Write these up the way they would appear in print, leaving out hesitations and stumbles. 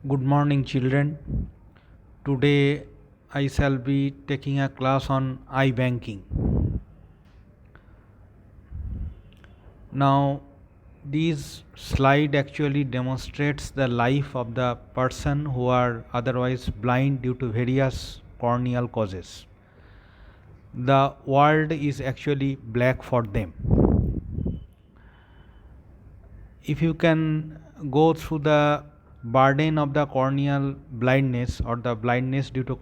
Good morning, children. Today I shall be taking a class on iBanking. Now, this slide actually demonstrates the life of the person who are otherwise blind due to various corneal causes. The world is actually black for them. If you can go through the burden of the corneal blindness or the blindness due to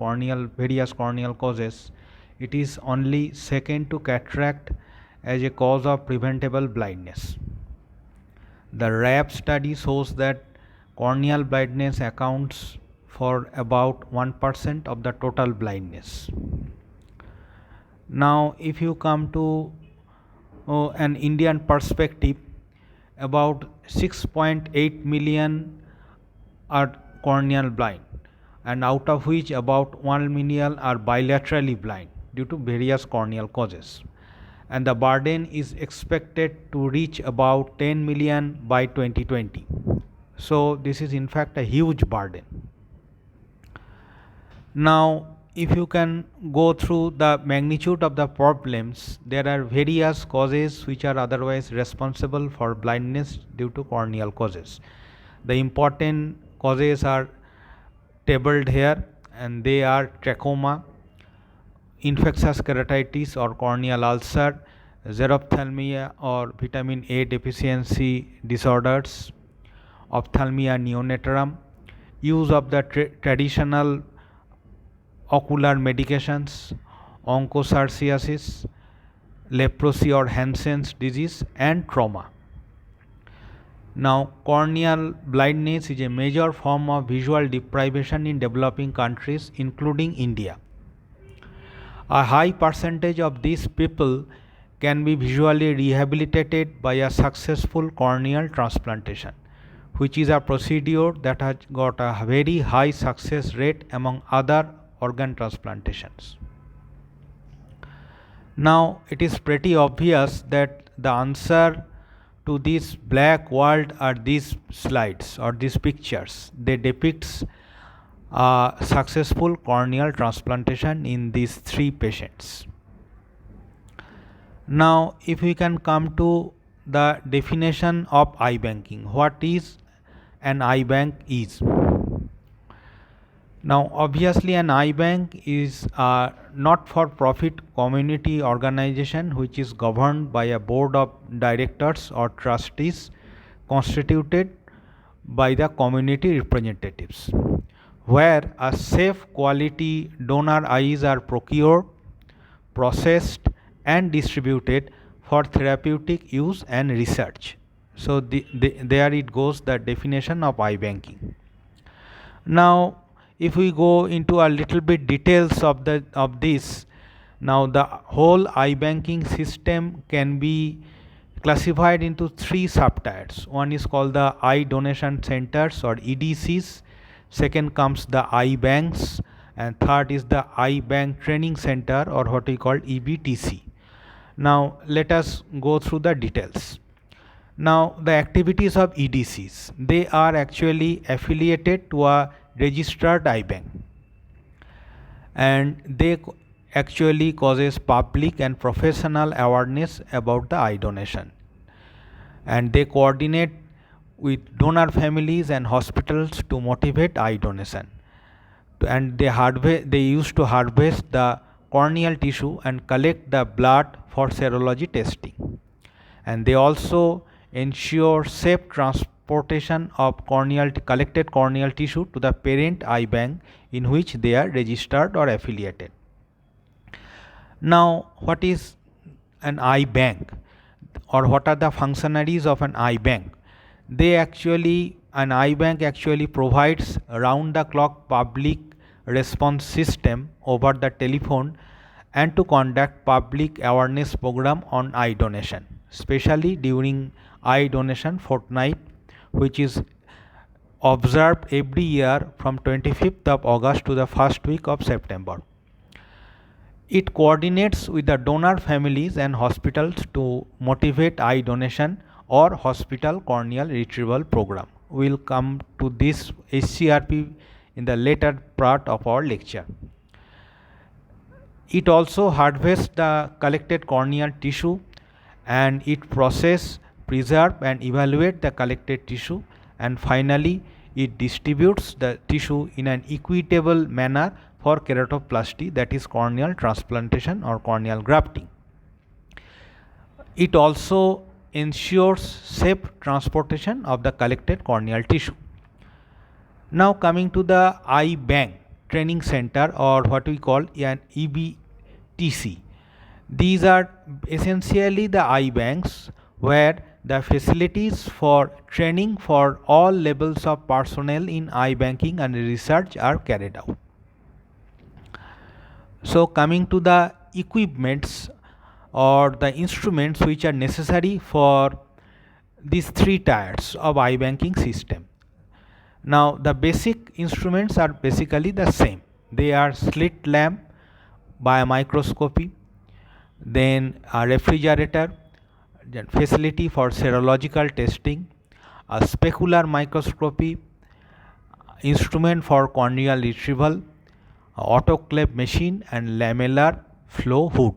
various corneal causes, it is only second to cataract as a cause of preventable blindness. The RAP study shows that corneal blindness accounts for about 1% of the total blindness. Now, if you come to an Indian perspective, about 6.8 million are corneal blind, and out of which about 1 million are bilaterally blind due to various corneal causes. And the burden is expected to reach about 10 million by 2020. So, this is in fact a huge burden. Now, if you can go through the magnitude of the problems, there are various causes which are otherwise responsible for blindness due to corneal causes. The important causes are tabled here, and they are trachoma, infectious keratitis or corneal ulcer, xerophthalmia or vitamin A deficiency disorders, ophthalmia neonatorum, use of the traditional ocular medications, onchocerciasis, leprosy or Hansen's disease, and trauma. Now, corneal blindness is a major form of visual deprivation in developing countries, including India. A high percentage of these people can be visually rehabilitated by a successful corneal transplantation, which is a procedure that has got a very high success rate among other organ transplantations. Now, it is pretty obvious that the answer to this black world are these slides or these pictures. They depict a successful corneal transplantation in these three patients. Now, if we can come to the definition of iBanking, what is an iBank is? Now, obviously, an iBank is a not-for-profit community organization which is governed by a board of directors or trustees constituted by the community representatives, where a safe quality donor eyes are procured, processed, and distributed for therapeutic use and research. So, there it goes, the definition of iBanking. Now, if we go into a little bit details of this, now the whole iBanking system can be classified into three subtypes. One is called the eye donation centers or EDCs, second comes the iBanks, and third is the iBank training center or what we call EBTC. Now let us go through the details. Now the activities of EDCs, they are actually affiliated to a registered iBank, and they actually causes public and professional awareness about the eye donation, and they coordinate with donor families and hospitals to motivate eye donation, and they used to harvest the corneal tissue and collect the blood for serology testing, and they also ensure safe transportation of collected corneal tissue to the parent iBank in which they are registered or affiliated. Now, what is an iBank, or what are the functionaries of an iBank? An iBank actually provides round the clock public response system over the telephone and to conduct public awareness program on eye donation, especially during eye donation fortnight, which is observed every year from 25th of August to the first week of September. It coordinates with the donor families and hospitals to motivate eye donation or hospital corneal retrieval program, we'll come to this HCRP in the later part of our lecture. It also harvests the collected corneal tissue and it process, preserve and evaluate the collected tissue, and finally it distributes the tissue in an equitable manner for keratoplasty, that is corneal transplantation or corneal grafting. It also ensures safe transportation of the collected corneal tissue. Now coming to the eye bank training center, or what we call an EBTC. These are essentially the eye banks where the facilities for training for all levels of personnel in eye banking and research are carried out. So coming to the equipments or the instruments which are necessary for these three tiers of eye banking system. Now the basic instruments are basically the same. They are slit lamp, biomicroscopy, then a refrigerator, facility for serological testing, a specular microscopy, instrument for corneal retrieval, autoclave machine and lamellar flow hood.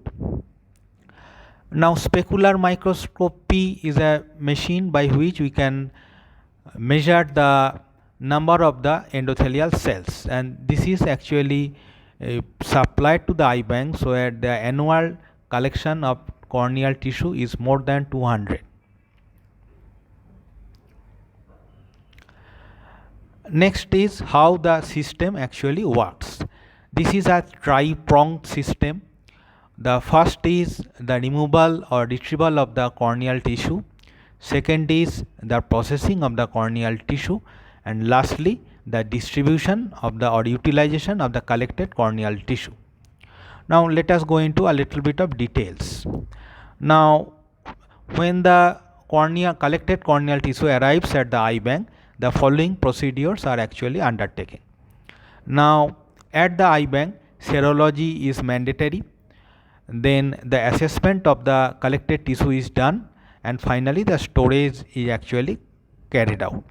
Now specular microscopy is a machine by which we can measure the number of the endothelial cells, and this is actually supplied to the eye banks where the annual collection of corneal tissue is more than 200. Next is how the system actually works. This is a tri-pronged system. The first is the removal or retrieval of the corneal tissue. Second is the processing of the corneal tissue, and lastly the distribution of the or utilization of the collected corneal tissue. Now let us go into a little bit of details. Now when the collected corneal tissue arrives at the eye bank, the following procedures are actually undertaken. Now at the eye bank, serology is mandatory, then the assessment of the collected tissue is done, and finally the storage is actually carried out.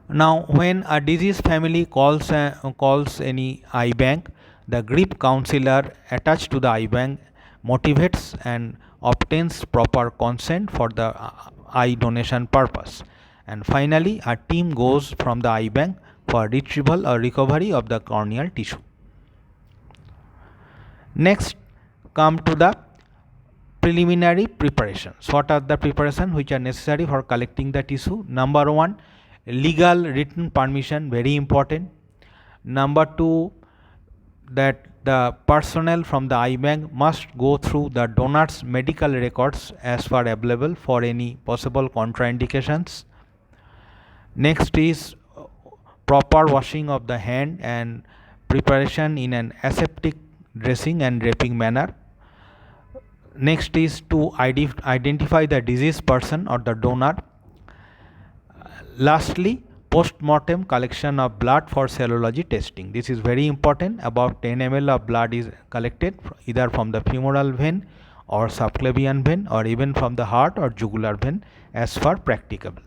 Now when a disease family calls any eye bank, the GRIP counselor attached to the eye bank motivates and obtains proper consent for the eye donation purpose, and finally a team goes from the eye bank for retrieval or recovery of the corneal tissue. Next come to the preliminary preparations. What are the preparations which are necessary for collecting the tissue? Number one, legal written permission, very important. Number two, that the personnel from the eye bank must go through the donor's medical records as far available for any possible contraindications. Next is proper washing of the hand and preparation in an aseptic dressing and wrapping manner. Next is to identify the diseased person or the donor. Lastly, post-mortem collection of blood for serology testing. This is very important. About 10 ml of blood is collected either from the femoral vein or subclavian vein, or even from the heart or jugular vein as far practicable.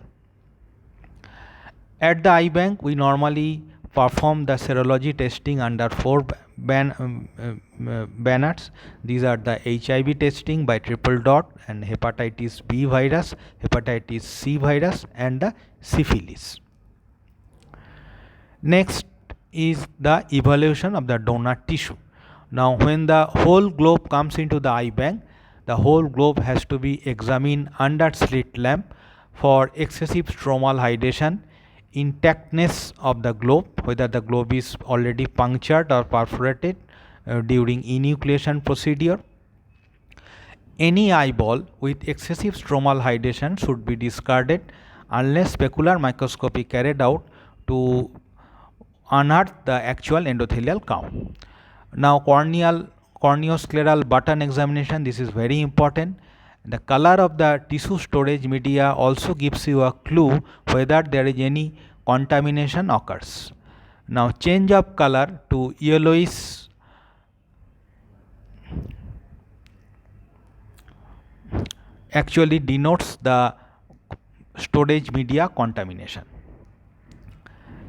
At the eye bank, we normally perform the serology testing under 4 banners. These are the HIV testing by triple dot, and hepatitis B virus, hepatitis C virus, and the syphilis. Next is the evaluation of the donor tissue. Now when the whole globe comes into the eye bank, the whole globe has to be examined under slit lamp for excessive stromal hydration, intactness of the globe, whether the globe is already punctured or perforated during enucleation procedure. Any eyeball with excessive stromal hydration should be discarded unless specular microscopy carried out to unearth the actual endothelial count. Now corneoscleral button examination, this is very important. The color of the tissue storage media also gives you a clue whether there is any contamination occurs. Now change of color to yellowish actually denotes the storage media contamination.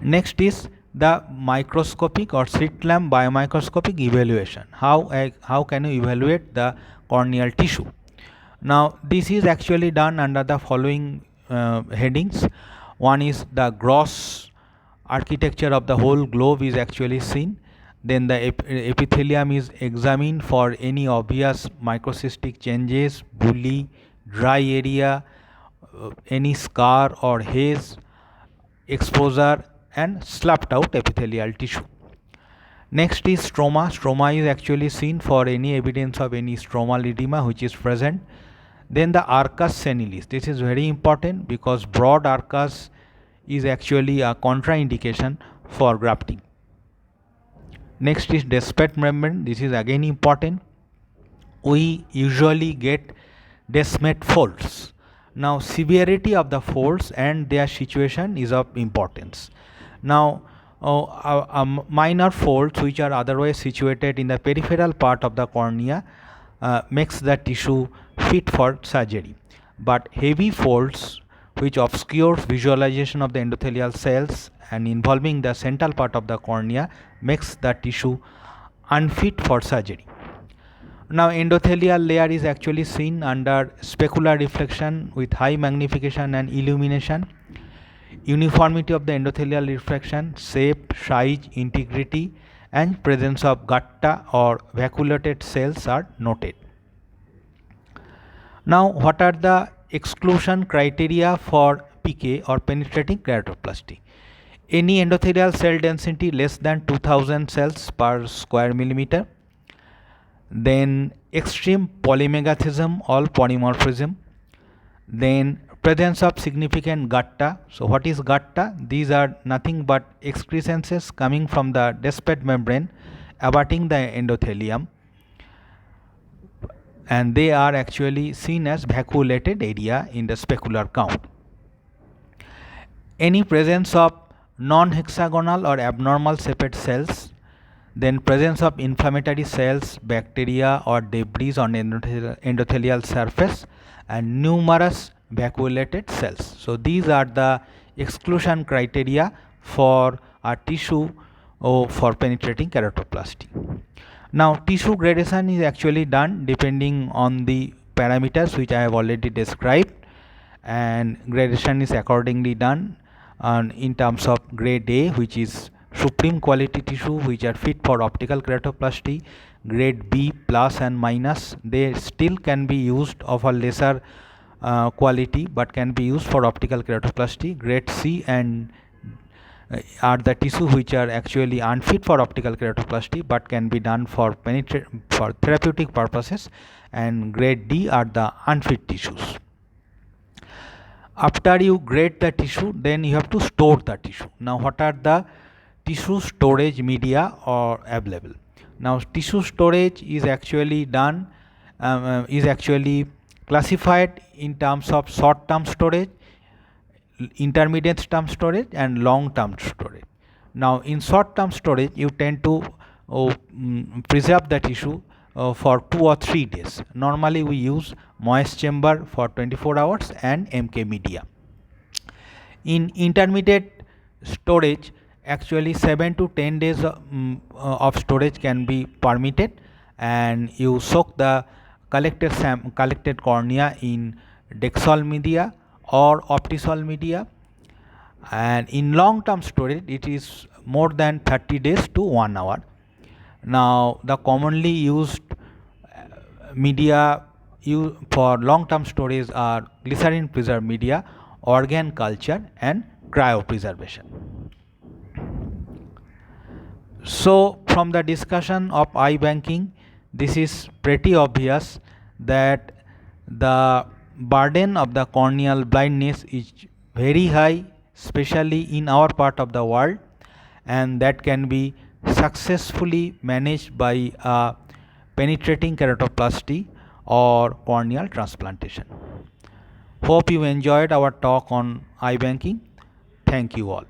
Next is the microscopic or slit lamp biomicroscopic evaluation. How can you evaluate the corneal tissue? Now this is actually done under the following headings. One is the gross architecture of the whole globe is actually seen. Then the epithelium is examined for any obvious microcystic changes, bully, dry area, any scar or haze, exposure, and sloughed out epithelial tissue. Next is stroma. Stroma is actually seen for any evidence of any stromal edema which is present. Then the arcus senilis. This is very important because broad arcus is actually a contraindication for grafting. Next is Descemet membrane. This is again important. We usually get Descemet folds. Now severity of the folds and their situation is of importance. Now minor folds which are otherwise situated in the peripheral part of the cornea makes the tissue fit for surgery, but heavy folds which obscures visualization of the endothelial cells and involving the central part of the cornea makes the tissue unfit for surgery. Now endothelial layer is actually seen under specular reflection with high magnification and illumination. Uniformity of the endothelial refraction, shape, size, integrity, and presence of gutta or vacuolated cells are noted. Now what are the exclusion criteria for PK or penetrating keratoplasty? Any endothelial cell density less than 2000 cells per square millimeter. Then extreme polymegathism or polymorphism. Then presence of significant gutta. So what is gutta? These are nothing but excrescences coming from the Descemet membrane abutting the endothelium, and they are actually seen as vacuolated area in the specular count. Any presence of non-hexagonal or abnormal shaped cells, then presence of inflammatory cells, bacteria or debris on endothelial surface, and numerous vacuolated cells. So these are the exclusion criteria for a tissue for penetrating keratoplasty. Now tissue gradation is actually done depending on the parameters which I have already described, and gradation is accordingly done in terms of grade A, which is supreme quality tissue which are fit for optical keratoplasty. Grade B plus and minus, they still can be used of a lesser quality but can be used for optical keratoplasty. Grade C and are the tissue which are actually unfit for optical keratoplasty but can be done for therapeutic purposes, and grade D are the unfit tissues. After you grade the tissue, then you have to store the tissue. Now what are the tissue storage media or available? Now tissue storage is actually done is actually classified in terms of short term storage, intermediate term storage, and long term storage. Now in short term storage you tend to preserve the tissue for 2 or 3 days. Normally we use moist chamber for 24 hours and MK media. In intermediate storage, actually 7 to 10 days of storage can be permitted, and you soak the collected cornea in Dexol media or Optisol media, and in long term storage it is more than 30 days to 1 hour. Now the commonly used media for long term storage are glycerin preserved media, organ culture, and cryopreservation. So from the discussion of eye banking, this is pretty obvious that the burden of the corneal blindness is very high, especially in our part of the world, and that can be successfully managed by a penetrating keratoplasty or corneal transplantation. Hope you enjoyed our talk on eye banking. Thank you all.